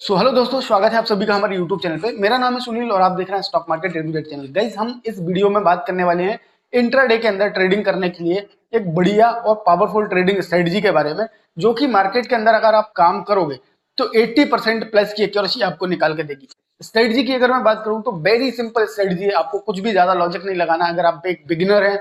Hello दोस्तों, स्वागत है आप सभी का हमारे यूट्यूब चैनल पे। मेरा नाम है सुनील और आप देख रहे हैं stock market radio channel. Guys, हम इस वीडियो में बात करने वाले हैं इंट्राडे के अंदर ट्रेडिंग करने के लिए एक बढ़िया और पावरफुल ट्रेडिंग स्ट्रेटजी के बारे में, जो कि मार्केट के अंदर अगर आप काम करोगे तो 80% प्लस की एक्यूरेसी आपको निकाल के देगी। स्ट्रेटजी की अगर मैं बात करूं तो वेरी सिंपल स्ट्रेटजी है, आपको कुछ भी ज्यादा लॉजिक नहीं लगाना। अगर आप एक बिगिनर हैं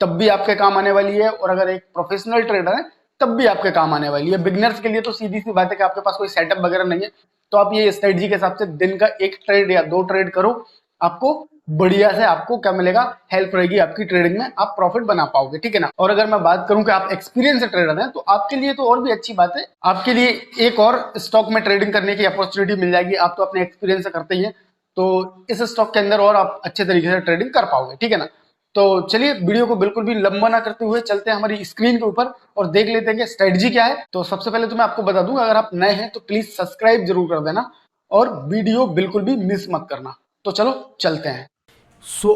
तब भी आपके काम आने वाली है, और अगर एक प्रोफेशनल ट्रेडर है तब भी आपके काम आने वाली है। बिगिनर्स के लिए तो सीधी सी बात है कि आपके पास कोई सेटअप वगैरह नहीं है, तो आप ये स्ट्रेटजी के हिसाब से दिन का एक ट्रेड या दो ट्रेड करो, आपको बढ़िया से आपको क्या मिलेगा, हेल्प रहेगी आपकी ट्रेडिंग में, आप प्रॉफिट बना पाओगे। ठीक है ना। और अगर मैं बात करूं कि आप एक्सपीरियंस ट्रेडर हैं तो आपके लिए तो और भी अच्छी बात है, आपके लिए एक और स्टॉक में ट्रेडिंग करने की अपॉर्चुनिटी मिल जाएगी। आप तो अपने एक्सपीरियंस से करते ही हैं, तो इस स्टॉक के अंदर और आप अच्छे तरीके से ट्रेडिंग कर पाओगे। ठीक है ना। तो चलिए वीडियो को बिल्कुल भी लंबा ना करते हुए चलते हैं हमारी स्क्रीन के ऊपर और देख लेते हैं कि स्ट्रेटजी क्या है। तो सबसे पहले तो मैं आपको बता दूं, अगर आप नए हैं तो प्लीज सब्सक्राइब जरूर कर देना और वीडियो बिल्कुल भी मिस मत करना। तो चलो चलते हैं।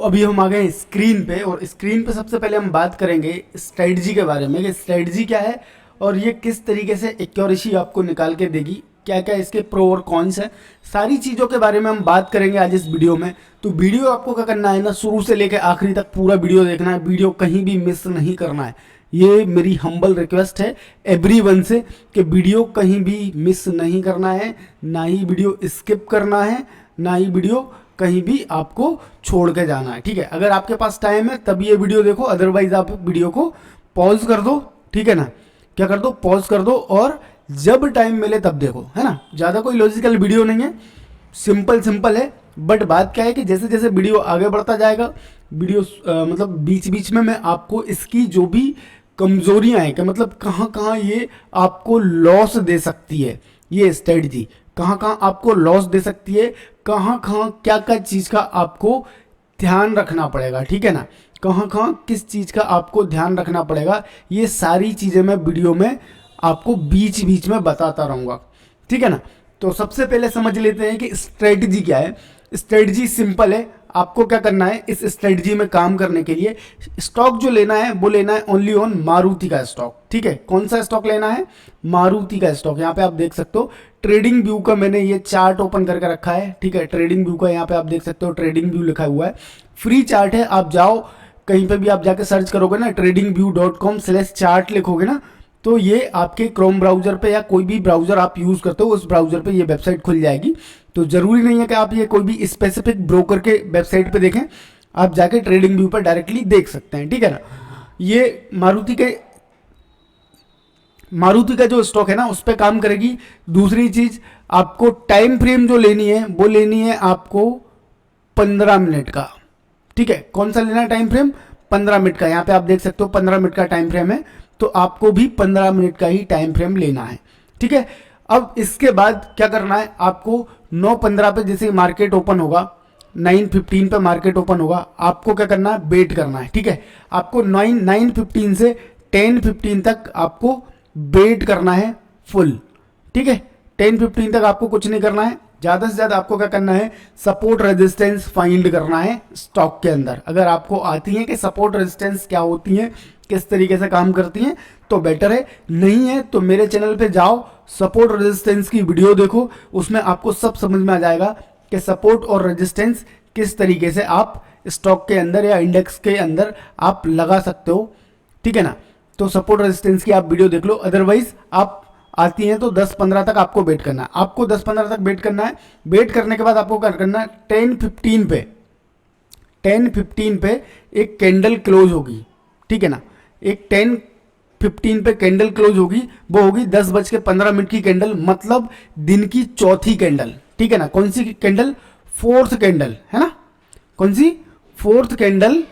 अभी हम आ गए स्क्रीन पे, और स्क्रीन पे सबसे पहले हम बात करेंगे स्ट्रेटजी के बारे में कि स्ट्रेटजी क्या है और ये किस तरीके से एक्यूरेसी आपको निकाल के देगी, क्या क्या इसके प्रो और कॉन्स है, सारी चीज़ों के बारे में हम बात करेंगे आज इस वीडियो में। तो वीडियो आपको क्या करना है ना, शुरू से लेकर आखिरी तक पूरा वीडियो देखना है, वीडियो कहीं भी मिस नहीं करना है। ये मेरी हम्बल रिक्वेस्ट है एवरीवन से कि वीडियो कहीं भी मिस नहीं करना है, ना ही वीडियो स्किप करना है, ना ही वीडियो कहीं भी आपको छोड़ के जाना है। ठीक है, अगर आपके पास टाइम है तब ये वीडियो देखो, अदरवाइज आप वीडियो को पॉज कर दो। ठीक है ना, क्या कर दो, पॉज कर दो और जब टाइम मिले तब देखो, है ना। ज़्यादा कोई लॉजिकल वीडियो नहीं है, सिंपल सिंपल है। बट बात क्या है कि जैसे जैसे वीडियो आगे बढ़ता जाएगा, वीडियो मतलब बीच बीच में मैं आपको इसकी जो भी कमजोरियां हैं कि मतलब कहाँ कहाँ ये आपको लॉस दे सकती है, ये स्ट्रेटजी कहाँ कहाँ आपको लॉस दे सकती है, कहाँ कहाँ क्या क्या चीज़ का आपको ध्यान रखना पड़ेगा। ठीक है ना, कहाँ कहाँ किस चीज़ का आपको ध्यान रखना पड़ेगा, ये सारी चीज़ें मैं वीडियो में आपको बीच बीच में बताता रहूँगा। ठीक है ना। तो सबसे पहले समझ लेते हैं कि स्ट्रेटजी क्या है। स्ट्रेटजी सिंपल है, आपको क्या करना है इस स्ट्रेटजी में काम करने के लिए, स्टॉक जो लेना है वो लेना है ओनली ऑन मारुति का स्टॉक। ठीक है, कौन सा स्टॉक लेना है, मारुति का स्टॉक। यहाँ पे आप देख सकते हो ट्रेडिंग व्यू का मैंने ये चार्ट ओपन करके रखा है। ठीक है, ट्रेडिंग व्यू का यहाँ पे आप देख सकते हो ट्रेडिंग व्यू लिखा हुआ है, फ्री चार्ट है। आप जाओ कहीं पे भी आप जाके सर्च करोगे ना, tradingview.com/chart लिखोगे ना, तो ये आपके क्रोम ब्राउजर पे या कोई भी ब्राउजर आप यूज़ करते हो उस ब्राउजर पे ये वेबसाइट खुल जाएगी। तो ज़रूरी नहीं है कि आप ये कोई भी स्पेसिफिक ब्रोकर के वेबसाइट पे देखें, आप जाके ट्रेडिंग व्यू पर डायरेक्टली देख सकते हैं। ठीक है ना। ये मारुति का जो स्टॉक है ना उस पर काम करेगी। दूसरी चीज़, आपको टाइम फ्रेम जो लेनी है वो लेनी है आपको 15 मिनट का। ठीक है, कौन सा लेना है टाइम फ्रेम, 15 मिनट का। यहाँ पे आप देख सकते हो 15 मिनट का टाइम फ्रेम है, तो आपको भी 15 मिनट का ही टाइम फ्रेम लेना है। ठीक है, अब इसके बाद क्या करना है, आपको 9:15 पे जैसे मार्केट ओपन होगा, 9:15 पे मार्केट ओपन होगा, आपको क्या करना है, वेट करना है। ठीक है, आपको 9:15 से 10:15 तक आपको वेट करना है फुल। ठीक है, 10:15 तक आपको कुछ नहीं करना है, ज़्यादा से ज़्यादा आपको क्या करना है, सपोर्ट रेजिस्टेंस फाइंड करना है स्टॉक के अंदर। अगर आपको आती है कि सपोर्ट रेजिस्टेंस क्या होती है, किस तरीके से काम करती हैं, तो बेटर है। नहीं है तो मेरे चैनल पे जाओ, सपोर्ट रेजिस्टेंस की वीडियो देखो, उसमें आपको सब समझ में आ जाएगा कि सपोर्ट और रेजिस्टेंस किस तरीके से आप स्टॉक के अंदर या इंडेक्स के अंदर आप लगा सकते हो। ठीक है ना, तो सपोर्ट रेजिस्टेंस की आप वीडियो देख लो। अदरवाइज आप आती हैं तो 10-15 तक आपको वेट करना है, आपको 10-15 तक वेट करना है। वेट करने के बाद आपको क्या करना है, 10:15 पे एक कैंडल क्लोज होगी। ठीक है ना, एक 10:15 पे कैंडल क्लोज होगी, वो होगी 10:15 की कैंडल, मतलब दिन की चौथी कैंडल। ठीक है ना, कौन सी कैंडल, फोर्थ कैंडल, है ना, कौन सी, फोर्थ कैंडल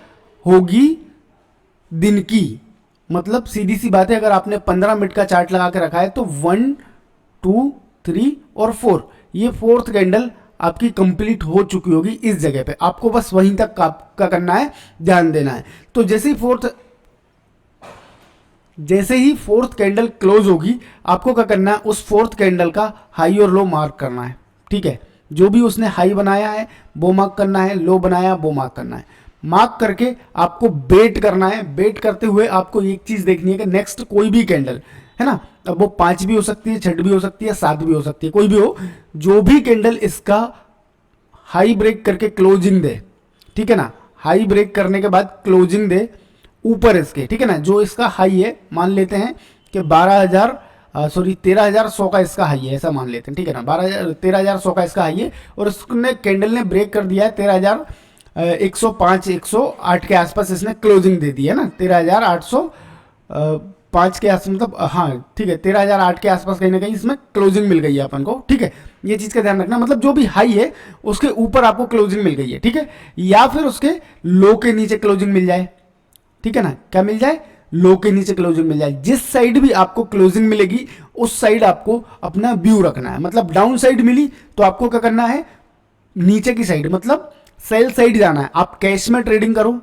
होगी दिन की। मतलब सीधी सी बात है, अगर आपने 15 मिनट का चार्ट लगा के रखा है तो 1, 2, 3 और 4, ये फोर्थ कैंडल आपकी कंप्लीट हो चुकी होगी इस जगह पे। आपको बस वहीं तक आपका करना है, ध्यान देना है। तो जैसे ही फोर्थ कैंडल क्लोज होगी, आपको क्या करना है, उस फोर्थ कैंडल का हाई और लो मार्क करना है। ठीक है, जो भी उसने हाई बनाया है वो मार्क करना है, लो बनाया वो मार्क करना है। मार्क करके आपको वेट करना है। वेट करते हुए आपको एक चीज देखनी है कि नेक्स्ट कोई भी कैंडल, है ना, अब वो 5 भी हो सकती है, 6 भी हो सकती है, 7 भी हो सकती है, कोई भी हो, जो भी कैंडल इसका हाई ब्रेक करके क्लोजिंग दे, ठीक है ना, हाई ब्रेक करने के बाद क्लोजिंग दे ऊपर इसके, ठीक है ना, जो इसका हाई है मान लेते हैं कि 13,100 का इसका हाई है, ऐसा मान लेते हैं, ठीक है ना, 13,100 का इसका हाई है और उसने कैंडल ने ब्रेक कर दिया है 13,105 108 के आसपास इसने क्लोजिंग दे दी है ना, 13,805 के आसपास, मतलब हाँ ठीक है, 13,008 के आसपास कहीं ना कहीं इसमें क्लोजिंग मिल गई है अपन को, ठीक है, ये चीज़ का ध्यान रखना, मतलब जो भी हाई है उसके ऊपर आपको क्लोजिंग मिल गई है, ठीक है, या फिर उसके लो के नीचे क्लोजिंग मिल जाए, ठीक है ना, क्या मिल जाए, लो के नीचे क्लोजिंग मिल जाए, जिस साइड भी आपको क्लोजिंग मिलेगी उस साइड आपको अपना व्यू रखना है, मतलब डाउन साइड मिली तो आपको क्या करना है, नीचे की साइड मतलब सेल साइड जाना है, आप कैश में ट्रेडिंग करो,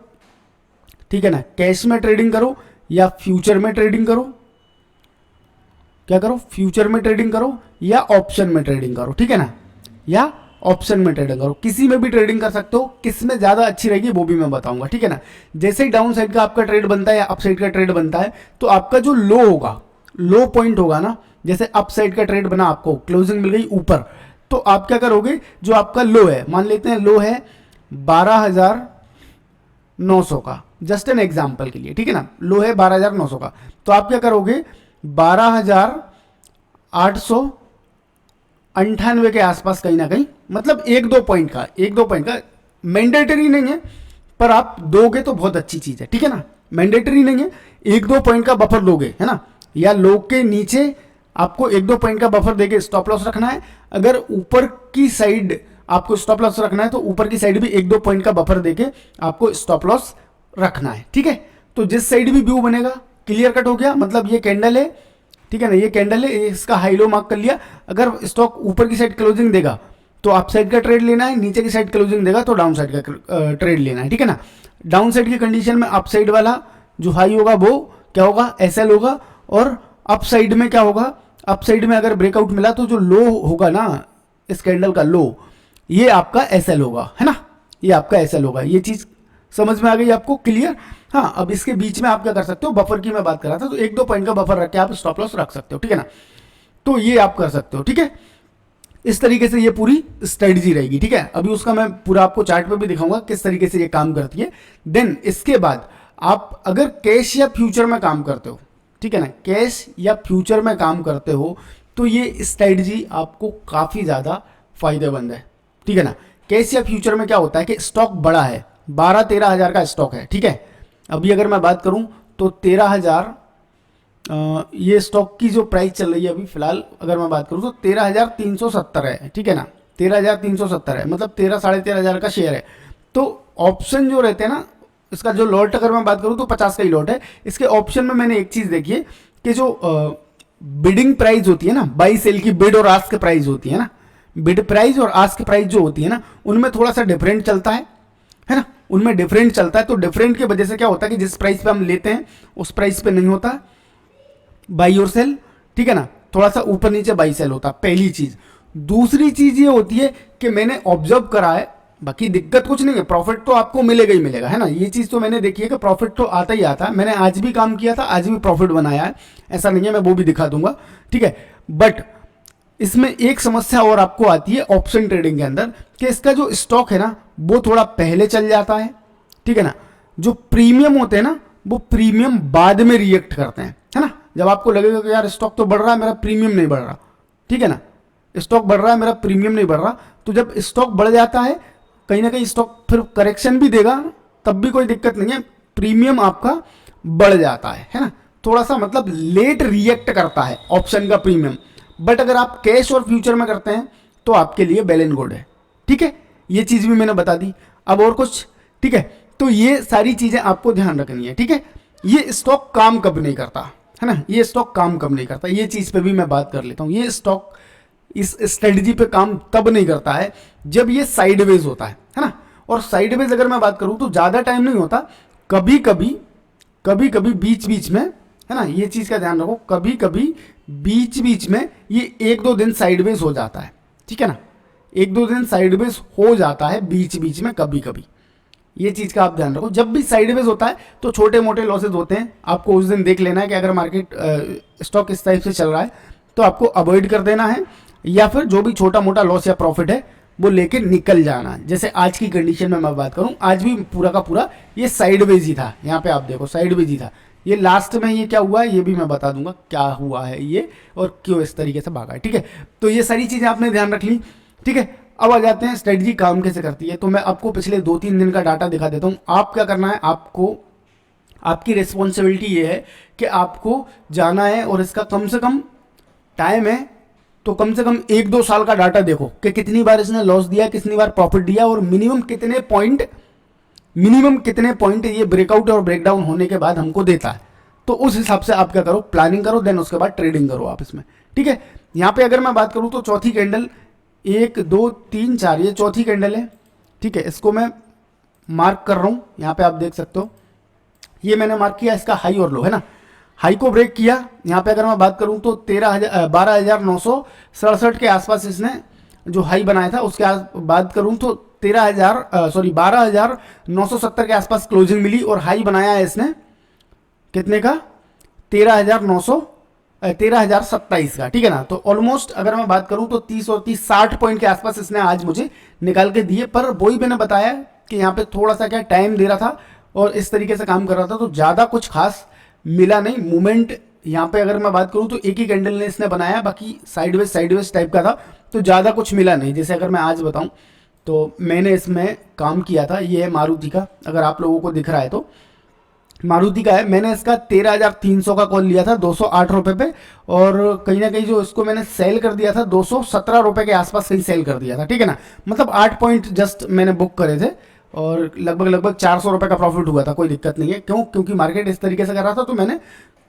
ठीक है ना, कैश में ट्रेडिंग करो या फ्यूचर में ट्रेडिंग करो, क्या करो, फ्यूचर में ट्रेडिंग करो या ऑप्शन में ट्रेडिंग करो, ठीक है ना, या ऑप्शन में ट्रेडिंग करो, किसी में भी ट्रेडिंग कर सकते हो, किस में ज़्यादा अच्छी रहेगी वो भी मैं बताऊंगा, ठीक है ना। जैसे ही डाउन साइड का आपका ट्रेड बनता है या अप साइड का ट्रेड बनता है तो आपका जो लो होगा, लो पॉइंट होगा ना, जैसे अप साइड का ट्रेड बना, आपको क्लोजिंग मिल गई ऊपर, तो आप क्या करोगे, जो आपका लो है, मान लेते हैं लो है 12,900 का, जस्ट एन एग्जाम्पल के लिए, ठीक है ना, लो है 12,900 का, तो आप क्या करोगे 12,898 के आसपास कहीं ना कहीं, मतलब एक दो पॉइंट का मैंडेटरी नहीं है, पर आप दोगे तो बहुत अच्छी चीज है, ठीक है ना, मैंडेटरी नहीं है, एक दो पॉइंट का बफर दोगे, है ना, या लो के नीचे आपको एक दो पॉइंट का बफर देके स्टॉप लॉस रखना है, अगर ऊपर की साइड आपको स्टॉप लॉस रखना है तो ऊपर की साइड भी एक दो पॉइंट का बफर देके आपको स्टॉप लॉस रखना है, ठीक है। तो जिस साइड भी व्यू बनेगा, क्लियर कट हो गया, मतलब ये कैंडल है, ठीक है ना, ये कैंडल है, इसका हाई लो मार्क कर लिया, अगर स्टॉक ऊपर की साइड क्लोजिंग देगा तो अप साइड का ट्रेड लेना है, नीचे की साइड क्लोजिंग देगा तो डाउन साइड का ट्रेड लेना है, ठीक है ना। डाउन साइड की कंडीशन में अप साइड वाला जो हाई होगा वो क्या होगा, एसएल होगा, और अप साइड में क्या होगा, अप साइड में अगर ब्रेकआउट मिला तो जो लो होगा ना इस कैंडल का लो, ये आपका एसएल होगा, है ना, ये आपका एसएल होगा, ये चीज समझ में आ गई आपको, क्लियर। हाँ, अब इसके बीच में आप क्या कर सकते हो, बफर की मैं बात कर रहा था, तो एक दो पॉइंट का बफर रख के आप स्टॉप लॉस रख सकते हो, ठीक है ना, तो ये आप कर सकते हो, ठीक है। इस तरीके से ये पूरी स्ट्रेटजी रहेगी, ठीक है। अभी उसका मैं पूरा आपको चार्ट पे भी दिखाऊंगा किस तरीके से ये काम करती है। देन इसके बाद आप अगर कैश या फ्यूचर में काम करते हो, ठीक है ना, कैश या फ्यूचर में काम करते हो तो ये स्ट्रेटजी आपको काफी ज्यादा फायदेमंद है, ठीक है ना। कैश या फ्यूचर में क्या होता है कि स्टॉक बड़ा है, 12-13 हजार का स्टॉक है, ठीक है। अभी अगर मैं बात करूं तो 13,000 ये स्टॉक की जो प्राइस चल रही है अभी फिलहाल अगर मैं बात करूं तो 13,370 है, ठीक है ना, 13,370 है, मतलब 13-13.5 हजार का शेयर है। तो ऑप्शन जो रहते हैं ना, इसका जो लॉट अगर मैं बात करूं तो 50 का ही लॉट है। इसके ऑप्शन में मैंने एक चीज देखी है कि जो बिडिंग प्राइस होती है ना, बाई सेल की बिड और आस्क प्राइस होती है ना, बिड प्राइस और आस्क प्राइस जो होती है ना, उनमें थोड़ा सा डिफरेंट चलता है ना, उनमें डिफरेंट चलता है। तो डिफरेंट की वजह से क्या होता है कि जिस प्राइस पे हम लेते हैं उस प्राइस पे नहीं होता बाई और सेल, ठीक है ना, थोड़ा सा ऊपर नीचे बाई सेल होता है, पहली चीज। दूसरी चीज ये होती है कि मैंने ऑब्जर्व करा है, बाकी दिक्कत कुछ नहीं है, प्रॉफिट तो आपको मिलेगा ही मिलेगा, है ना, ये चीज तो मैंने देखी है कि प्रॉफिट तो आता ही आता है। मैंने आज भी काम किया था, आज भी प्रॉफिट बनाया है, ऐसा नहीं है, मैं वो भी दिखा दूंगा, ठीक है। बट इसमें एक समस्या और आपको आती है ऑप्शन ट्रेडिंग के अंदर कि इसका जो स्टॉक है ना वो थोड़ा पहले चल जाता है, ठीक है ना। जो प्रीमियम होते हैं ना वो प्रीमियम बाद में रिएक्ट करते हैं, है ना। जब आपको लगेगा कि यार स्टॉक तो बढ़ रहा है, मेरा प्रीमियम नहीं बढ़ रहा, ठीक है ना, स्टॉक बढ़ रहा है, मेरा प्रीमियम नहीं बढ़ रहा, तो जब स्टॉक बढ़ जाता है कहीं ना कहीं स्टॉक फिर करेक्शन भी देगा, तब भी कोई दिक्कत नहीं है, प्रीमियम आपका बढ़ जाता है ना, थोड़ा सा मतलब लेट रिएक्ट करता है ऑप्शन का प्रीमियम। बट अगर आप कैश और फ्यूचर में करते हैं तो आपके लिए वेल एंड गुड है, ठीक है। ये चीज भी मैंने बता दी। अब और कुछ, ठीक है, तो ये सारी चीजें आपको ध्यान रखनी है, ठीक है। ये स्टॉक काम कब नहीं करता, है ना, ये स्टॉक काम कब नहीं करता, ये चीज पे भी मैं बात कर लेता हूं। ये स्टॉक इस स्ट्रेटजी पे काम तब नहीं करता है जब ये साइडवेज होता है ना। और साइडवेज अगर मैं बात करूं तो ज्यादा टाइम नहीं होता, कभी कभी बीच बीच में, है ना, ये चीज का ध्यान रखो, कभी कभी बीच बीच में ये एक दो दिन साइडवेज हो जाता है, ठीक है ना, एक दो दिन साइडवेज हो जाता है बीच बीच में कभी कभी, ये चीज़ का आप ध्यान रखो। जब भी साइडवेज होता है तो छोटे मोटे लॉसेज होते हैं, आपको उस दिन देख लेना है कि अगर मार्केट स्टॉक इस टाइप से चल रहा है तो आपको अवॉइड कर देना है, या फिर जो भी छोटा मोटा लॉस या प्रॉफिट है वो लेके निकल जाना है। जैसे आज की कंडीशन में मैं बात करूं, आज भी पूरा का पूरा ये साइडवेज ही था। यहाँ पे आप देखो साइडवेज ही था। ये लास्ट में ये क्या हुआ है ये भी मैं बता दूंगा क्या हुआ है ये और क्यों इस तरीके से भागा है, ठीक है। तो ये सारी चीज़ें आपने ध्यान रख ली, ठीक है। अब आ जाते हैं स्ट्रेटजी काम कैसे करती है। तो मैं आपको पिछले 2-3 दिन का डाटा दिखा देता हूँ। आप क्या करना है, आपको आपकी रिस्पॉन्सिबिलिटी ये है कि आपको जाना है और इसका कम से कम टाइम है तो कम से कम 1-2 साल का डाटा देखो कि कितनी बार इसने लॉस दिया, कितनी बार प्रॉफिट दिया और मिनिमम कितने पॉइंट ये ब्रेकआउट और ब्रेकडाउन होने के बाद हमको देता है। तो उस हिसाब से आप क्या करो, प्लानिंग करो, देन उसके बाद ट्रेडिंग करो आप इसमें, ठीक है। यहाँ पे अगर मैं बात करूँ तो चौथी कैंडल 1 2 3 4 ये चौथी कैंडल है, ठीक है। इसको मैं मार्क कर रहा हूँ, यहाँ पे आप देख सकते हो ये मैंने मार्क किया, इसका हाई और लो है ना। हाई को ब्रेक किया, यहाँ पे अगर मैं बात करूँ तो 12,967 के आसपास इसने जो हाई बनाया था, उसके बात करूँ तो 12,970 के आसपास क्लोजिंग मिली और हाई बनाया है इसने कितने का, 13,027 का, ठीक है ना। तो ऑलमोस्ट अगर मैं बात करूं तो 30 और 30 60 पॉइंट के आसपास इसने आज मुझे निकाल के दिए। पर वही मैंने बताया कि यहाँ पे थोड़ा सा क्या टाइम दे रहा था और इस तरीके से काम कर रहा था, तो ज़्यादा कुछ खास मिला नहीं मूवमेंट। यहाँ पे अगर मैं बात करूँ तो एक ही कैंडल ने इसने बनाया, बाकी साइडवेज टाइप का था, तो ज़्यादा कुछ मिला नहीं। जैसे अगर मैं आज बताऊँ तो मैंने इसमें काम किया था, ये है मारुति का, अगर आप लोगों को दिख रहा है तो मारुति का है। मैंने इसका 13,300 का कॉल लिया था 208 रुपये पे, और कहीं ना कहीं जो इसको मैंने सेल कर दिया था 217 रुपये के आसपास कहीं सेल कर दिया था, ठीक है ना। मतलब 8 पॉइंट जस्ट मैंने बुक करे थे और लगभग 400 रुपये का प्रॉफिट हुआ था, कोई दिक्कत नहीं है। क्योंकि मार्केट इस तरीके से कर रहा था, तो मैंने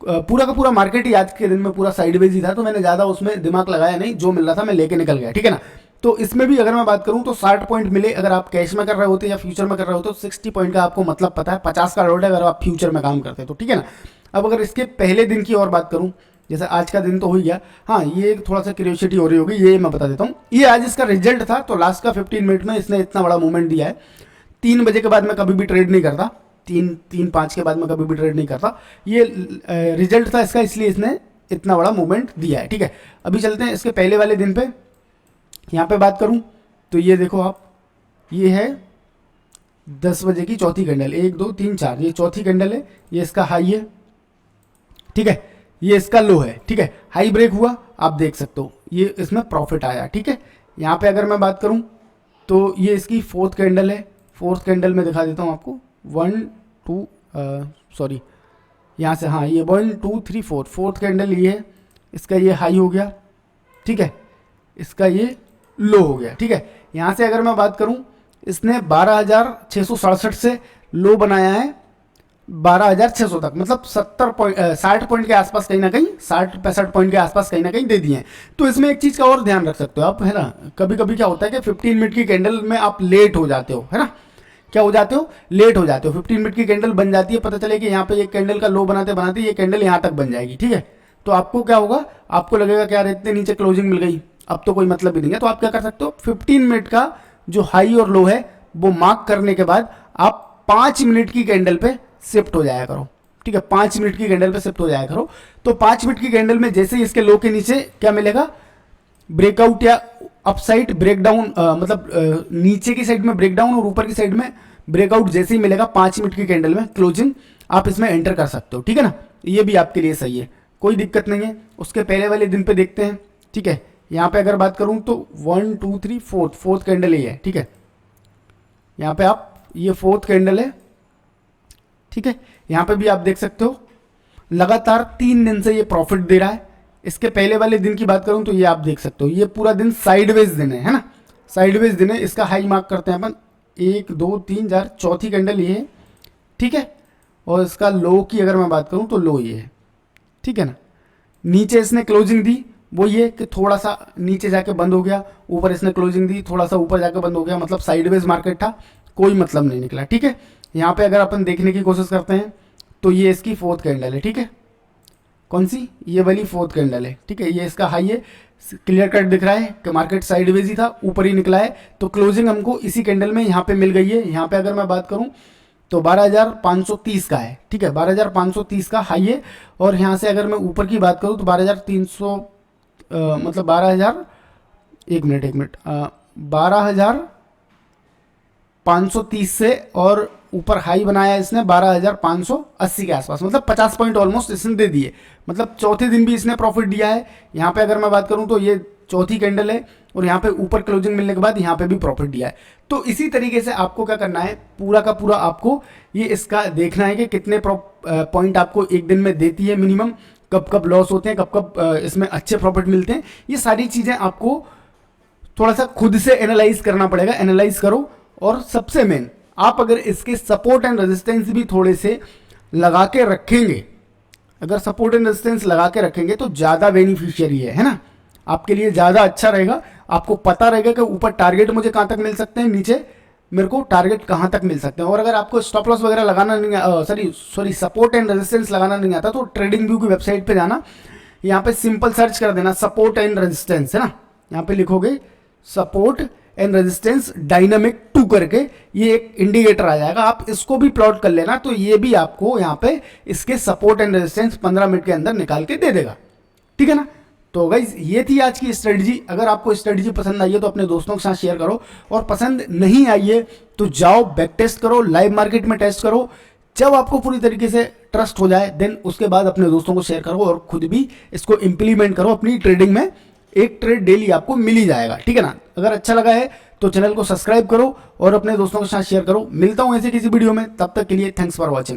पूरा का पूरा मार्केट ही आज के दिन में पूरा साइडवेज ही था, तो मैंने ज़्यादा उसमें दिमाग लगाया नहीं, जो मिल रहा था मैं लेके निकल गया, ठीक है ना। तो इसमें भी अगर मैं बात करूं तो 60 पॉइंट मिले अगर आप कैश में कर रहे होते या फ्यूचर में कर रहे होते, तो 60 पॉइंट का आपको मतलब पता है, 50 का लॉट है अगर आप फ्यूचर में काम करते हैं तो, ठीक है ना। अब अगर इसके पहले दिन की और बात करूं, जैसे आज का दिन तो हो गया, हाँ ये थोड़ा सा क्यूरियोसिटी हो रही होगी, ये मैं बता देता हूँ। ये आज इसका रिजल्ट था, तो लास्ट का 15 मिनट में इसने इतना बड़ा मूवमेंट दिया है। 3 बजे के बाद मैं कभी भी ट्रेड नहीं करता, 3-5 के बाद मैं कभी भी ट्रेड नहीं करता। ये रिजल्ट था इसका, इसलिए इसने इतना बड़ा मूवमेंट दिया है, ठीक है। अभी चलते हैं इसके पहले वाले दिन पे। यहाँ पे बात करूँ तो ये देखो आप, ये है 10 बजे की चौथी कैंडल, 1 2 3 4, ये चौथी कैंडल है, ये इसका हाई है, ठीक है, ये इसका लो है, ठीक है। हाई ब्रेक हुआ, आप देख सकते हो ये इसमें प्रॉफिट आया, ठीक है। यहाँ पे अगर मैं बात करूँ तो ये इसकी फोर्थ कैंडल है। फोर्थ कैंडल में दिखा देता हूँ आपको, 1 2 सॉरी यहाँ से, हाँ ये 1 2 3 4 फोर्थ कैंडल ये है, इसका ये हाई हो गया, ठीक है, इसका ये लो हो गया, ठीक है। यहाँ से अगर मैं बात करूँ, इसने 12,667 से लो बनाया है 12,600 तक, मतलब 60 पॉइंट के आसपास कहीं ना कहीं, 60-65 पॉइंट के आसपास कहीं ना कहीं दे दिए हैं। तो इसमें एक चीज़ का और ध्यान रख सकते हो आप, है ना। कभी कभी क्या होता है कि 15 मिनट की कैंडल में आप लेट हो जाते हो, है ना। क्या हो जाते हो, लेट हो जाते हो। 15 मिनट की कैंडल बन जाती है, पता चले कि यहाँ पे एक कैंडल का लो बनाते बनाते ये कैंडल यहाँ तक बन जाएगी, ठीक है। तो आपको क्या होगा, आपको लगेगा कि यार इतने नीचे क्लोजिंग मिल गई, अब तो कोई मतलब ही नहीं है। तो आप क्या कर सकते हो, 15 मिनट का जो हाई और लो है वो मार्क करने के बाद आप 5 मिनट की कैंडल पे शिफ्ट हो जाया करो, ठीक है। 5 मिनट की कैंडल पे शिफ्ट हो जाया करो। तो 5 मिनट की कैंडल में जैसे ही इसके लो के नीचे क्या मिलेगा, ब्रेकआउट या अपसाइड ब्रेकडाउन, मतलब नीचे की साइड में ब्रेकडाउन और ऊपर की साइड में ब्रेकआउट जैसे ही मिलेगा 5 मिनट की कैंडल में क्लोजिंग, आप इसमें एंटर कर सकते हो, ठीक है ना। ये भी आपके लिए सही है, कोई दिक्कत नहीं है। उसके पहले वाले दिन पे देखते हैं, ठीक है। यहाँ पे अगर बात करूँ तो 1 2 3 फोर्थ कैंडल ही है, ठीक है। यहाँ पे आप, ये फोर्थ कैंडल है, ठीक है। यहाँ पे भी आप देख सकते हो लगातार 3 दिन से ये प्रॉफिट दे रहा है। इसके पहले वाले दिन की बात करूँ तो ये आप देख सकते हो, ये पूरा दिन साइडवेज दिन है ना, साइडवेज दिन है। इसका हाई मार्क करते हैं अपन, 1 2 3 4, चौथी कैंडल ये है, ठीक है। और इसका लो की अगर मैं बात करूँ तो लो ये है, ठीक है ना। नीचे इसने क्लोजिंग दी, वो ये कि थोड़ा सा नीचे जाके बंद हो गया, ऊपर इसने क्लोजिंग दी, थोड़ा सा ऊपर जाके बंद हो गया, मतलब साइडवेज मार्केट था, कोई मतलब नहीं निकला, ठीक है। यहाँ पे अगर अपन देखने की कोशिश करते हैं तो ये इसकी फोर्थ कैंडल है, ठीक है। कौन सी, ये वाली फोर्थ कैंडल है, ठीक है, ये इसका हाई है, क्लियर कट दिख रहा है कि मार्केट साइडवेज ही था, ऊपर ही निकला है, तो क्लोजिंग हमको इसी कैंडल में यहाँ पे मिल गई है। यहाँ पे अगर मैं बात करूँ तो 12,530 का है, ठीक है, 12,530 का हाई है। और यहाँ से अगर मैं ऊपर की बात करूँ तो 12,300 मतलब 12,000, एक मिनट 12,530 से, और ऊपर हाई बनाया इसने 12,580 के आसपास, मतलब 50 पॉइंट ऑलमोस्ट इसने दे दिए, मतलब चौथे दिन भी इसने प्रॉफिट दिया है। यहाँ पे अगर मैं बात करूँ तो ये चौथी कैंडल है, और यहाँ पे ऊपर क्लोजिंग मिलने के बाद यहाँ पे भी प्रॉफिट दिया है। तो इसी तरीके से आपको क्या करना है, पूरा का पूरा आपको ये इसका देखना है कि कितने पॉइंट आपको एक दिन में देती है मिनिमम, कब कब लॉस होते हैं, कब कब इसमें अच्छे प्रॉफिट मिलते हैं। ये सारी चीज़ें आपको थोड़ा सा खुद से एनालाइज करना पड़ेगा, एनालाइज करो। और सबसे मेन, आप अगर इसके सपोर्ट एंड रेजिस्टेंस भी थोड़े से लगा के रखेंगे, अगर सपोर्ट एंड रेजिस्टेंस लगा के रखेंगे तो ज़्यादा बेनिफिशियरी है ना, आपके लिए ज़्यादा अच्छा रहेगा। आपको पता रहेगा कि ऊपर टारगेट मुझे कहाँ तक मिल सकते हैं, नीचे मेरे को टारगेट कहाँ तक मिल सकते हैं। और अगर आपको स्टॉप लॉस वगैरह लगाना नहीं, सॉरी सपोर्ट एंड रेजिस्टेंस लगाना नहीं आता, तो ट्रेडिंग व्यू की वेबसाइट पे जाना, यहाँ पे सिंपल सर्च कर देना सपोर्ट एंड रेजिस्टेंस, है ना, यहाँ पे लिखोगे सपोर्ट एंड रेजिस्टेंस डायनामिक 2 करके, ये एक इंडिकेटर आ जाएगा, आप इसको भी प्लॉट कर लेना, तो ये भी आपको यहाँ पे इसके सपोर्ट एंड रेजिस्टेंस 15 मिनट के अंदर निकाल के दे देगा, ठीक है ना। तो गाइज ये थी आज की स्ट्रेटजी। अगर आपको स्ट्रेटजी पसंद आई है तो अपने दोस्तों के साथ शेयर करो, और पसंद नहीं आई है तो जाओ बैक टेस्ट करो, लाइव मार्केट में टेस्ट करो। जब आपको पूरी तरीके से ट्रस्ट हो जाए देन उसके बाद अपने दोस्तों को शेयर करो, और खुद भी इसको इंप्लीमेंट करो अपनी ट्रेडिंग में। एक ट्रेड डेली आपको मिल ही जाएगा, ठीक है ना। अगर अच्छा लगा है तो चैनल को सब्सक्राइब करो और अपने दोस्तों के साथ शेयर करो। मिलता हूं ऐसे किसी वीडियो में, तब तक के लिए थैंक्स फॉर वॉचिंग।